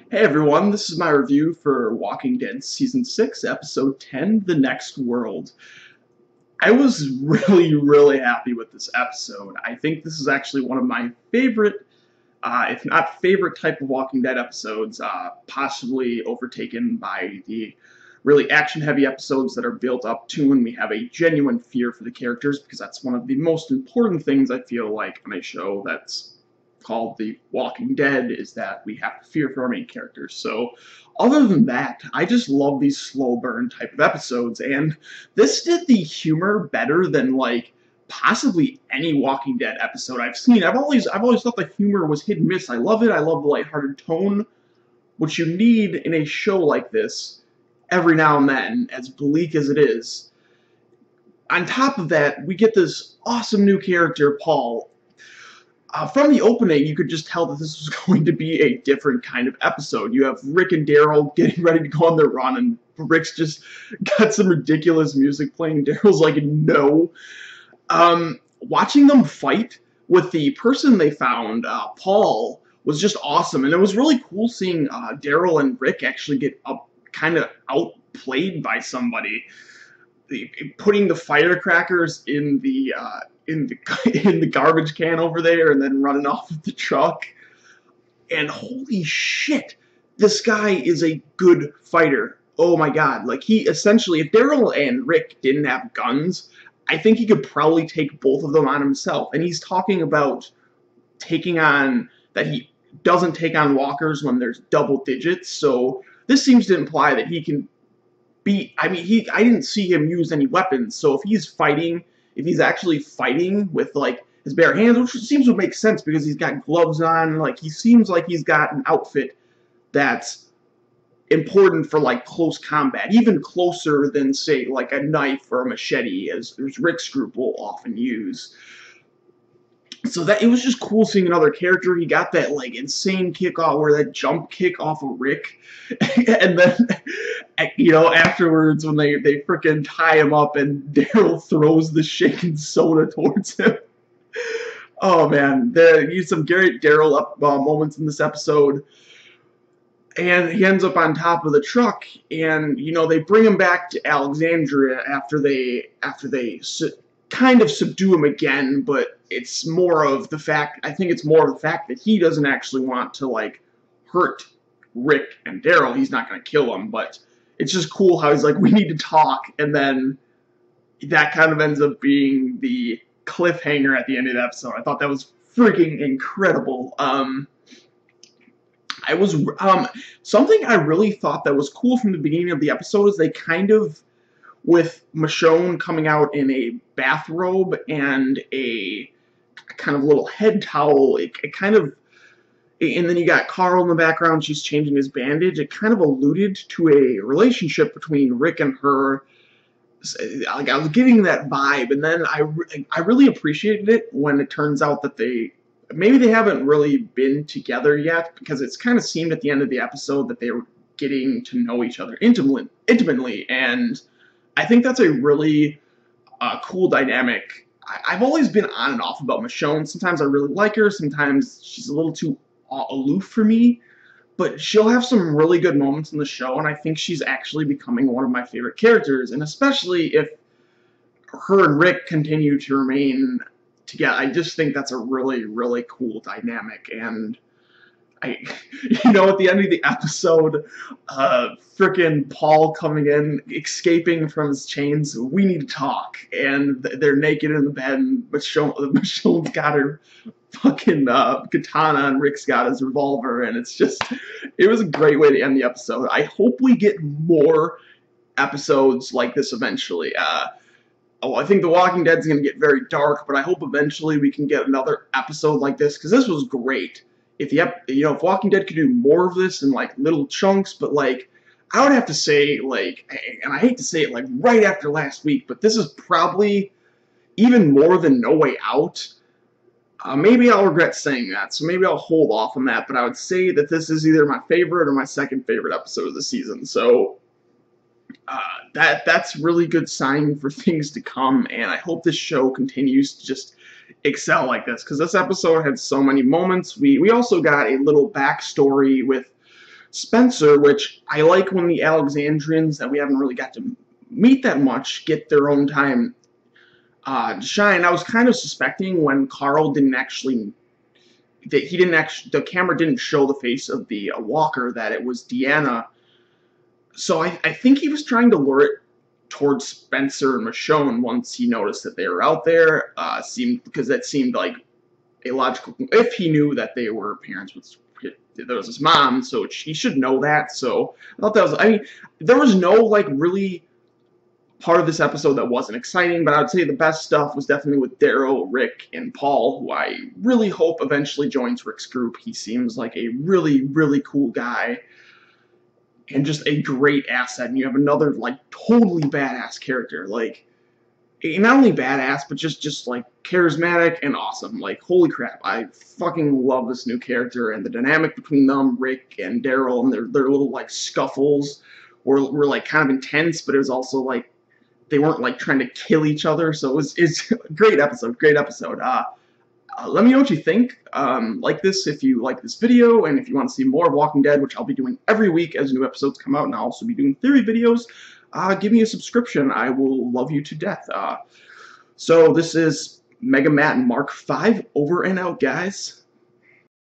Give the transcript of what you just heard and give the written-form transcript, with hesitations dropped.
Hey everyone, this is my review for Walking Dead Season 6, Episode 10, The Next World. I was really happy with this episode. I think this is actually one of my favorite, if not favorite type of Walking Dead episodes, possibly overtaken by the really action-heavy episodes that are built up to and we have a genuine fear for the characters, because that's one of the most important things I feel like on a show that's called The Walking Dead, is that we have to fear for our main characters. So other than that, I just love these slow burn type of episodes, and this did the humor better than like possibly any Walking Dead episode I've seen. I've always thought the humor was hit and miss. I love it. I love the lighthearted tone, which you need in a show like this every now and then, as bleak as it is. On top of that, we get this awesome new character, Paul. From the opening, you could just tell that this was going to be a different kind of episode. You have Rick and Daryl getting ready to go on their run, and Rick's just got some ridiculous music playing. Daryl's like, no. Watching them fight with the person they found, Paul, was just awesome. And it was really cool seeing Daryl and Rick actually get kind of outplayed by somebody. Putting the firecrackers in the garbage can over there and then running off with the truck. And holy shit, this guy is a good fighter. Oh my god, like he essentially, if Daryl and Rick didn't have guns, I think he could probably take both of them on himself. And he's talking about taking on, that he doesn't take on walkers when there's double digits, so this seems to imply that he can beat, I didn't see him use any weapons, so if he's actually fighting with like his bare hands, which seems to make sense because he's got gloves on, like he seems like he's got an outfit that's important for like close combat, even closer than say like a knife or a machete, as Rick's group will often use. So that it was just cool seeing another character. He got that like insane kick off, or that jump kick off of Rick, and then afterwards when they frickin' tie him up and Daryl throws the shaken soda towards him. Oh man, there used some great Daryl up moments in this episode. And he ends up on top of the truck, and they bring him back to Alexandria after they kind of subdue him again, but it's more of the fact, I think it's more of the fact that he doesn't actually want to like hurt Rick and Daryl. He's not going to kill him, but it's just cool how he's like, we need to talk, and then that kind of ends up being the cliffhanger at the end of the episode. I thought that was freaking incredible. Something I really thought that was cool from the beginning of the episode is they kind of, with Michonne coming out in a bathrobe and a kind of little head towel, it kind of, and then you got Carl in the background, she's changing his bandage, it kind of alluded to a relationship between Rick and her. Like, I was getting that vibe, and then I really appreciated it when it turns out that maybe they haven't really been together yet, because it's kind of seemed at the end of the episode that they were getting to know each other intimately, and I think that's a really cool dynamic. I've always been on and off about Michonne. Sometimes I really like her, sometimes she's a little too aloof for me, but she'll have some really good moments in the show, and I think she's actually becoming one of my favorite characters, and especially if her and Rick continue to remain together. I just think that's a really cool dynamic, and at the end of the episode, frickin' Paul coming in, escaping from his chains, we need to talk, and they're naked in the bed, and Michonne's got her fucking katana, and Rick's got his revolver, and it was a great way to end the episode. I hope we get more episodes like this eventually. I think The Walking Dead's going to get very dark, but I hope eventually we can get another episode like this, because this was great. If Walking Dead could do more of this in like little chunks, but like I would have to say, like, and I hate to say it, like right after last week, but this is probably even more than No Way Out. Maybe I'll regret saying that, so maybe I'll hold off on that, but I would say that this is either my favorite or my second favorite episode of the season, so that's really good sign for things to come, and I hope this show continues to just excel like this, because this episode had so many moments. We also got a little backstory with Spencer, which I like when the Alexandrians that we haven't really got to meet that much get their own time to shine. I was kind of suspecting when Carl didn't actually, that he didn't actually, the camera didn't show the face of the walker, that it was Deanna. So I think he was trying to lure it towards Spencer and Michonne once he noticed that they were out there. Because that seemed like a logical, if he knew that they were parents with, there was his mom, so he should know that. So I thought that was, I mean, there was no like really part of this episode that wasn't exciting, but I would say the best stuff was definitely with Daryl, Rick, and Paul, who I really hope eventually joins Rick's group. He seems like a really, really cool guy and just a great asset. And you have another like totally badass character, like not only badass, but just like charismatic and awesome. Like, holy crap, I fucking love this new character, and the dynamic between them, Rick and Daryl, and their little like scuffles were like kind of intense, but it was also like they weren't like trying to kill each other. So it's a great episode, great episode. Let me know what you think. Like this if you like this video, and if you want to see more of Walking Dead, which I'll be doing every week as new episodes come out, and I'll also be doing theory videos. Give me a subscription. I will love you to death. So this is Mega Matt and Mark 5 over and out, guys.